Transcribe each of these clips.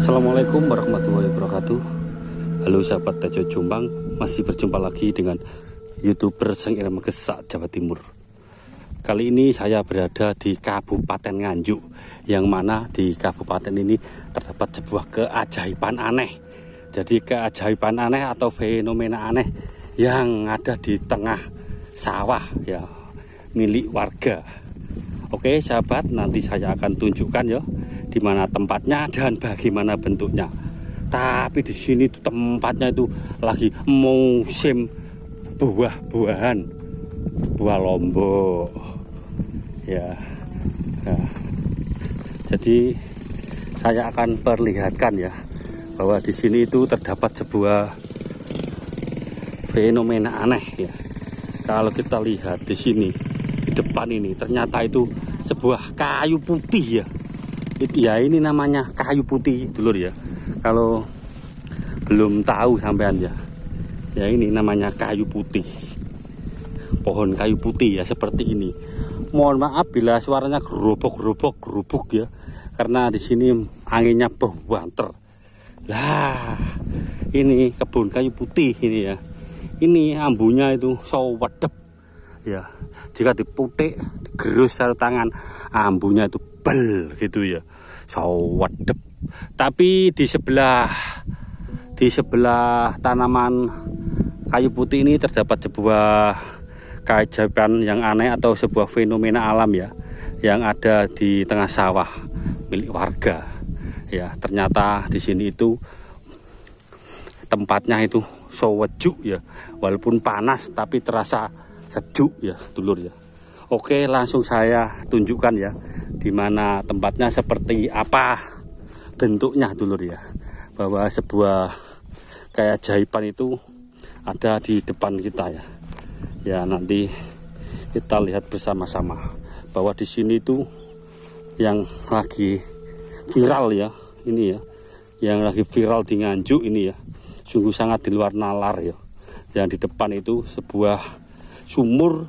Assalamualaikum warahmatullahi wabarakatuh. Halo sahabat Tejo Jombang, masih berjumpa lagi dengan YouTuber Seng Irama Gesak Jawa Timur. Kali ini saya berada di Kabupaten Nganjuk, yang mana di kabupaten ini terdapat sebuah keajaiban aneh. Jadi keajaiban aneh atau fenomena aneh yang ada di tengah sawah ya, milik warga. Oke sahabat, nanti saya akan tunjukkan ya di mana tempatnya dan bagaimana bentuknya. Tapi di sini tuh tempatnya itu lagi musim buah-buahan, buah lombok. Ya. Nah, jadi saya akan perlihatkan ya bahwa di sini itu terdapat sebuah fenomena aneh ya. Kalau kita lihat di sini di depan ini ternyata itu sebuah kayu putih ya. Ya ini namanya kayu putih dulur ya. Kalau belum tahu sampean ya, ya ini namanya kayu putih, pohon kayu putih ya seperti ini. Mohon maaf bila suaranya gerobok ya, karena di sini anginnya banter. Lah ini kebun kayu putih ini ya. Ini ambunya itu sawedep ya. Jika diputik digerus satu tangan, ambunya itu bel gitu ya, sawedep. Tapi di sebelah tanaman kayu putih ini terdapat sebuah keajaiban yang aneh atau sebuah fenomena alam ya, yang ada di tengah sawah milik warga ya. Ternyata di sini itu tempatnya itu sejuk ya, walaupun panas tapi terasa sejuk ya dulur ya. Oke, langsung saya tunjukkan ya di mana tempatnya, seperti apa bentuknya dulur ya, bahwa sebuah keajaiban itu ada di depan kita ya. Ya nanti kita lihat bersama-sama bahwa di sini itu yang lagi viral ya, ini ya, yang lagi viral di Nganjuk ini ya, sungguh sangat di luar nalar ya. Yang di depan itu sebuah sumur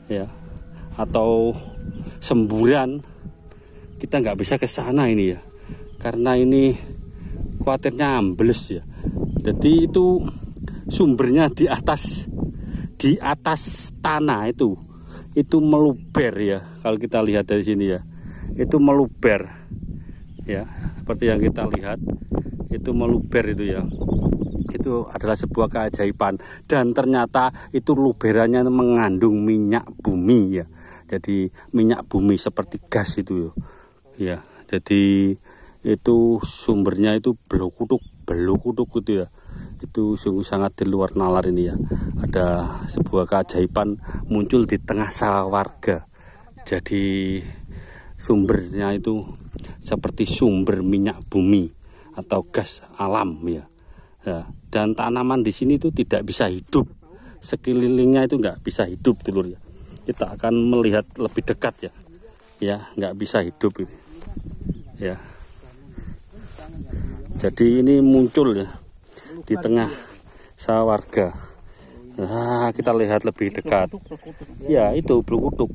ya, atau semburan. Kita nggak bisa ke sana ini ya, karena ini khawatirnya ambles ya. Jadi itu sumbernya di atas tanah itu meluber ya. Kalau kita lihat dari sini ya, itu meluber ya, seperti yang kita lihat itu meluber itu ya. Itu adalah sebuah keajaiban, dan ternyata itu luberannya mengandung minyak bumi ya. Jadi minyak bumi seperti gas itu ya. Jadi itu sumbernya itu beluk kutuk gitu ya. Itu sungguh sangat di luar nalar ini ya. Ada sebuah keajaiban muncul di tengah sawah warga. Jadi sumbernya itu seperti sumber minyak bumi atau gas alam ya. Ya, dan tanaman di sini itu tidak bisa hidup, sekelilingnya itu nggak bisa hidup dulur ya. Kita akan melihat lebih dekat ya, nggak bisa hidup ini ya. Jadi ini muncul ya di tengah sawah warga. Nah, kita lihat lebih dekat ya, itu blukutuk.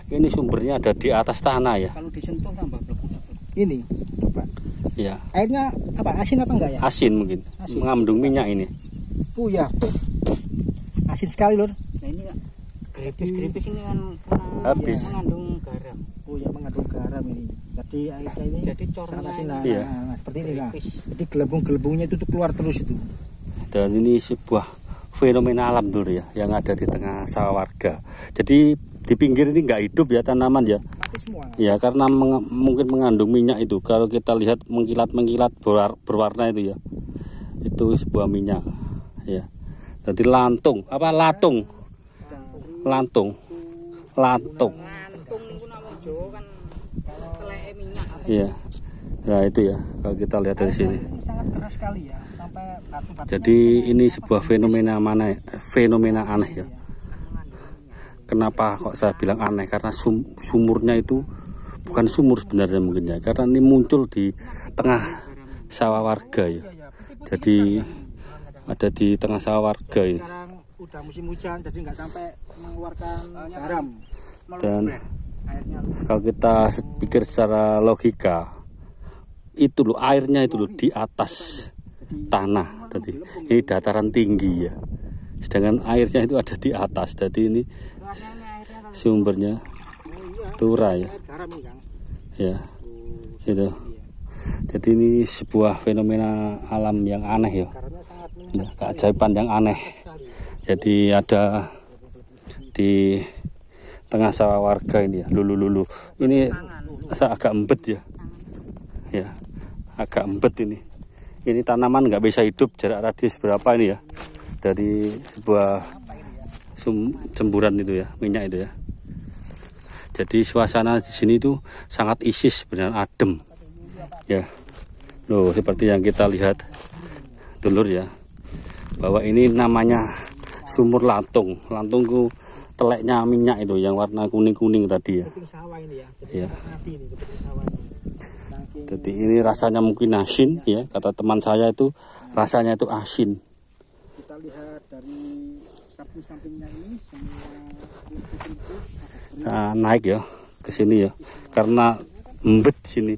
Ini sumbernya ada di atas tanah ya. Kalau disentuh tambah blukutuk. Ini coba ya, airnya apa, asin apa enggak ya? Asin mungkin, asin. Mengandung minyak ini. Ya, asin sekali lur. Nah ini Kak, gripis ini kan habis mengandung garam. Oh ya, mengandung garam ini. Jadi airnya ini jadi cornya asin. Iya. Nah, seperti ini lah. Jadi gelembung-gelembungnya itu keluar terus itu. Dan ini sebuah fenomena alam dulu ya, yang ada di tengah sawah warga. Jadi di pinggir ini nggak hidup ya tanaman ya. Semua. Ya karena mungkin mengandung minyak itu. Kalau kita lihat mengkilat berwarna itu ya, itu sebuah minyak ya. Jadi latung ya. Nah itu ya, kalau kita lihat dari sini. Sangat keras sekali ya, sampai batu-batu. Jadi ini sebuah fenomena aneh ya. Kenapa kok saya bilang aneh? Karena sumurnya itu bukan sumur sebenarnya mungkin ya, karena ini muncul di tengah sawah warga ya. Jadi ada di tengah sawah warga ini. Sekarang udah musim hujan, jadi nggak sampai mengeluarkan garam. Dan kalau kita pikir secara logika, itu loh, airnya itu loh di atas tanah. Tadi ini dataran tinggi ya, sedangkan airnya itu ada di atas. Jadi ini sumbernya Tura ya. Ya, itu. Jadi ini sebuah fenomena alam yang aneh ya, keajaiban yang aneh. Jadi ada di tengah sawah warga ini ya, lulu. Ini agak embet ya, ya agak embet ini. Ini tanaman nggak bisa hidup jarak radius berapa ini ya dari sebuah semburan itu ya, minyak itu ya. Jadi suasana di sini tuh sangat isis, benar adem ya. Loh, seperti yang kita lihat dulur ya, bahwa ini namanya sumur lantung. Lantung itu teleknya minyak itu yang warna kuning-kuning tadi ya. Ya. Jadi ini rasanya mungkin asin ya, kata teman saya itu rasanya itu asin. Kita lihat dari samping-sampingnya ini nah, naik ya ke sini ya, karena embet sini.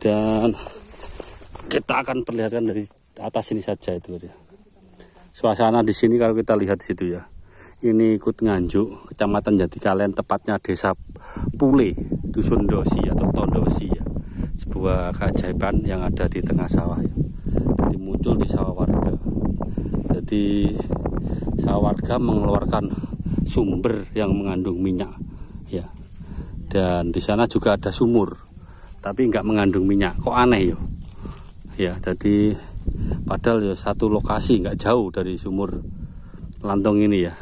Dan kita akan perlihatkan dari atas ini saja itu ya. Suasana di sini kalau kita lihat di situ ya. Ini ikut Nganjuk, Kecamatan Jatikalen, tepatnya Desa Pule, Dusun Dosi atau Tondosi ya. Sebuah keajaiban yang ada di tengah sawah ya. Jadi muncul di sawah warga. Jadi sawah warga mengeluarkan sumber yang mengandung minyak ya. Dan di sana juga ada sumur, tapi nggak mengandung minyak. Kok aneh ya? Ya, jadi padahal ya satu lokasi, nggak jauh dari sumur lantung ini ya.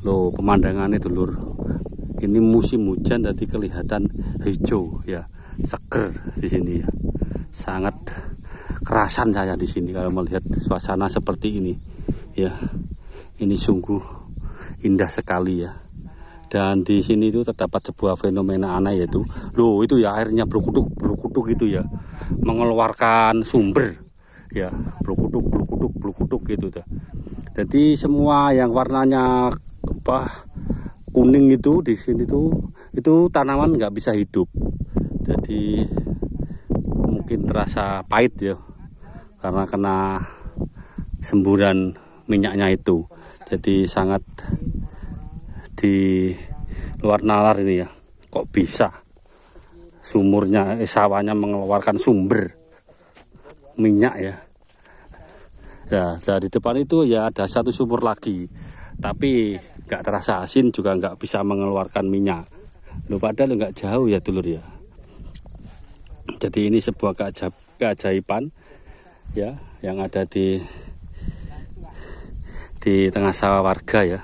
Loh, pemandangannya dulur. Ini musim hujan, jadi kelihatan hijau ya, seger di sini ya. Sangat kerasan saya di sini kalau melihat suasana seperti ini ya. Ini sungguh indah sekali ya. Dan di sini itu terdapat sebuah fenomena aneh, yaitu loh itu ya, airnya berkutuk itu ya, mengeluarkan sumber ya, berkutuk gitu dah. Jadi semua yang warnanya apa kuning itu di sini tuh itu tanaman nggak bisa hidup. Jadi mungkin terasa pahit ya, karena kena semburan minyaknya itu. Jadi sangat di luar nalar ini ya. Kok bisa sumurnya sawahnya mengeluarkan sumber minyak ya. Ya, dari depan itu ya ada satu sumur lagi, tapi nggak terasa asin, juga nggak bisa mengeluarkan minyak. Loh, padahal nggak jauh ya dulur ya. Jadi ini sebuah keajaiban ya yang ada di tengah sawah warga ya.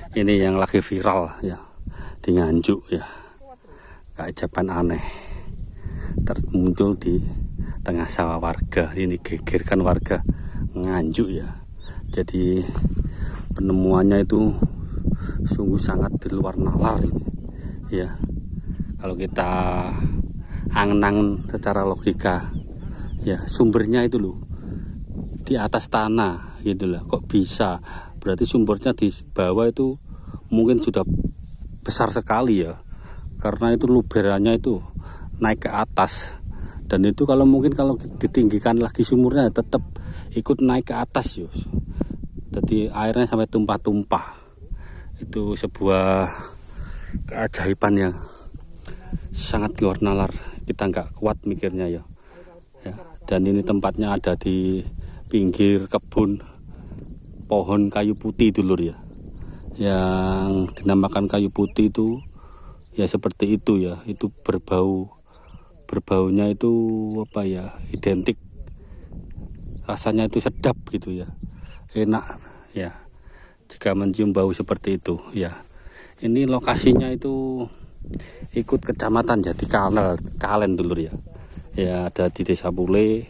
Ini yang lagi viral ya di Nganjuk ya. Keajaiban aneh termuncul di tengah sawah warga. Ini gegerkan warga Nganjuk ya. Jadi penemuannya itu sungguh sangat di luar nalar ini ya. Kalau kita angen-angen secara logika ya, sumbernya itu loh di atas tanah gitu lah. Kok bisa? Berarti sumbernya di bawah itu mungkin sudah besar sekali ya, karena itu luberannya itu naik ke atas. Dan itu kalau mungkin kalau ditinggikan lagi sumurnya tetap ikut naik ke atas ya. Jadi airnya sampai tumpah-tumpah. Itu sebuah keajaiban yang sangat luar nalar. Kita nggak kuat mikirnya ya. Dan ini tempatnya ada di pinggir kebun pohon kayu putih dulur ya. Yang dinamakan kayu putih itu ya seperti itu ya. Itu berbaunya itu apa ya, identik, rasanya itu sedap gitu ya, enak ya jika mencium bau seperti itu ya. Ini lokasinya itu ikut Kecamatan Jatikalen dulur ya. Ya ada di Desa Pule,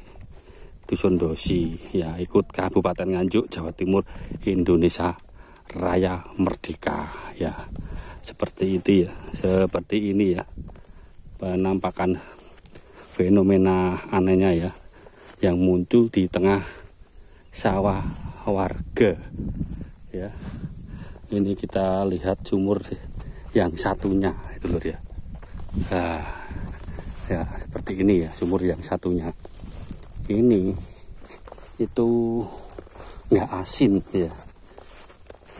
Dusun Dosi ya, ikut Kabupaten Nganjuk, Jawa Timur, Indonesia Raya Merdeka ya. Seperti itu ya, seperti ini ya penampakan fenomena anehnya ya, yang muncul di tengah sawah warga ya. Ini kita lihat sumur yang satunya itu lur ya. Nah, ya seperti ini ya sumur yang satunya. Ini itu nggak asin ya.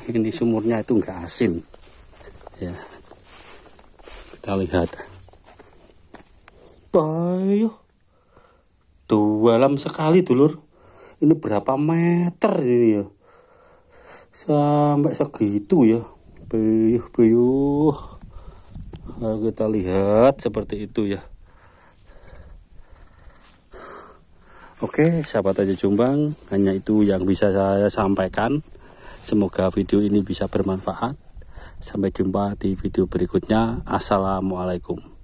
Ini sumurnya itu nggak asin ya. Kita lihat. Ayo, dalam sekali dulur. Ini berapa meter ini ya? Sampai segitu ya. Buyuh. Nah, kita lihat seperti itu ya. Oke, sahabat Aja Jombang, hanya itu yang bisa saya sampaikan. Semoga video ini bisa bermanfaat. Sampai jumpa di video berikutnya. Assalamualaikum.